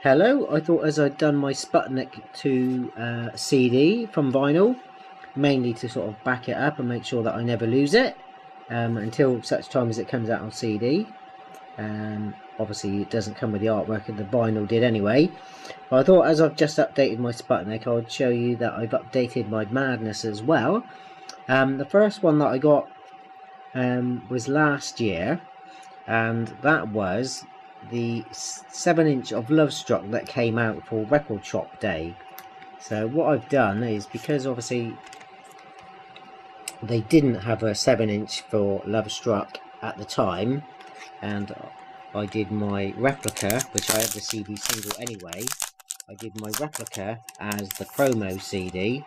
Hello, I thought as I'd done my Sputnik to CD from vinyl, mainly to sort of back it up and make sure that I never lose it until such time as it comes out on CD. Obviously it doesn't come with the artwork, and the vinyl did anyway. But I thought as I've just updated my Sputnik, I would show you that I've updated my Madness as well. The first one that I got was last year, and that was the 7" of Love Struck that came out for Record Shop Day. So what I've done is, because obviously they didn't have a 7" for Love Struck at the time, and I did my replica, which I had the CD single anyway. I did my replica as the promo CD,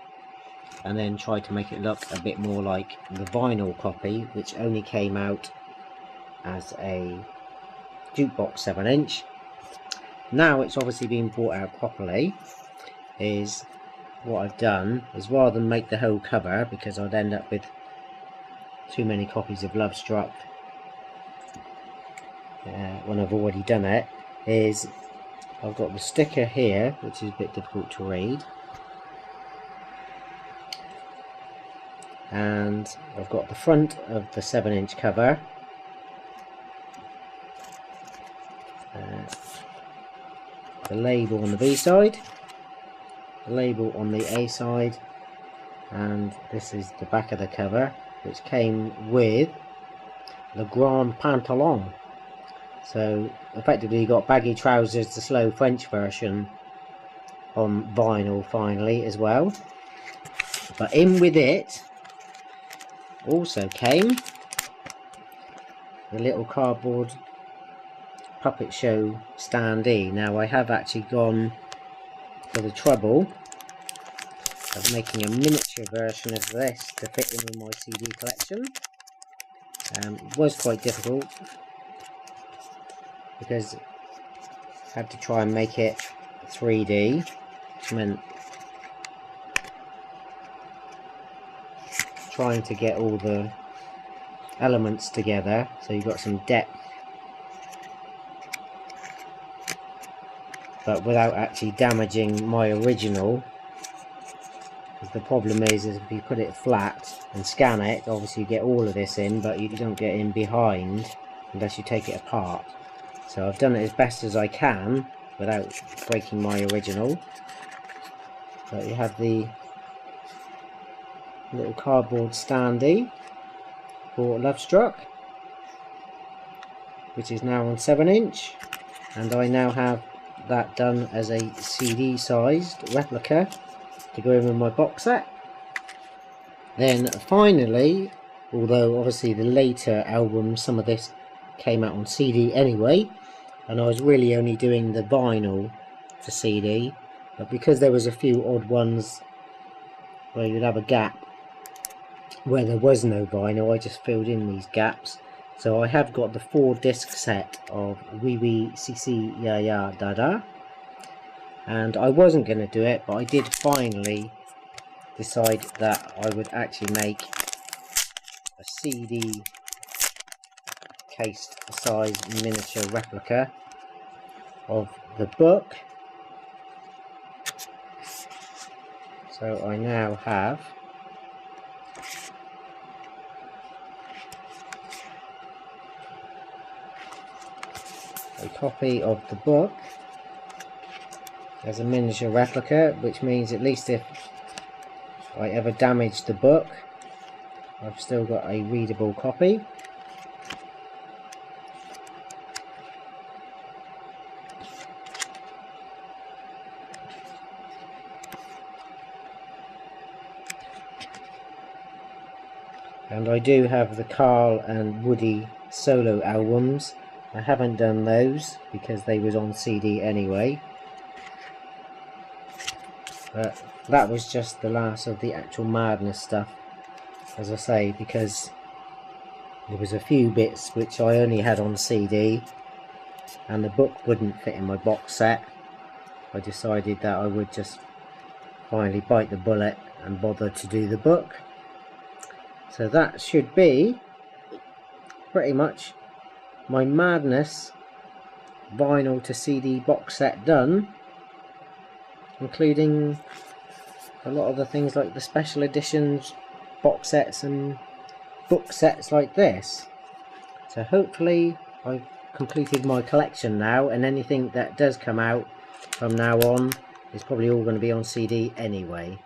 and then tried to make it look a bit more like the vinyl copy, which only came out as a jukebox 7". Now it's obviously been brought out properly. Is what I've done is, rather than make the whole cover, because I'd end up with too many copies of Love Struck when I've already done it, is I've got the sticker here, which is a bit difficult to read, and I've got the front of the 7" cover, the label on the B side, the label on the A side, and this is the back of the cover, which came with the Grand Pantalon. So effectively you got Baggy Trousers, the slow French version, on vinyl finally as well. But in with it also came the little cardboard puppet show standee. Now I have actually gone for the trouble of making a miniature version of this to fit in with my CD collection. It was quite difficult because I had to try and make it 3D, which meant trying to get all the elements together so you've got some depth, but without actually damaging my original. Because the problem is if you put it flat and scan it, obviously you get all of this in, but you don't get in behind unless you take it apart. So I've done it as best as I can without breaking my original. But you have the little cardboard standee for Love Struck, which is now on 7", and I now have that done as a CD sized replica to go in with my box set. Then finally, although obviously the later albums, some of this came out on CD anyway, and I was really only doing the vinyl for CD, but because there was a few odd ones where you'd have a gap where there was no vinyl, I just filled in these gaps. So I have got the 4-disc set of Wee Wee CC Ya Ya Da Da, and I wasn't going to do it, but I did finally decide that I would actually make a CD case size miniature replica of the book. So I now have a copy of the book as a miniature replica, which means at least if I ever damage the book, I've still got a readable copy. And I do have the Carl and Woody solo albums. I haven't done those because they was on CD anyway. But that was just the last of the actual Madness stuff, as I say, because there was a few bits which I only had on CD and the book wouldn't fit in my box set. I decided that I would just finally bite the bullet and bother to do the book. So that should be pretty much my Madness vinyl to CD box set done, including a lot of the things like the special editions, box sets and book sets like this. So hopefully I've completed my collection now, and anything that does come out from now on is probably all going to be on CD anyway.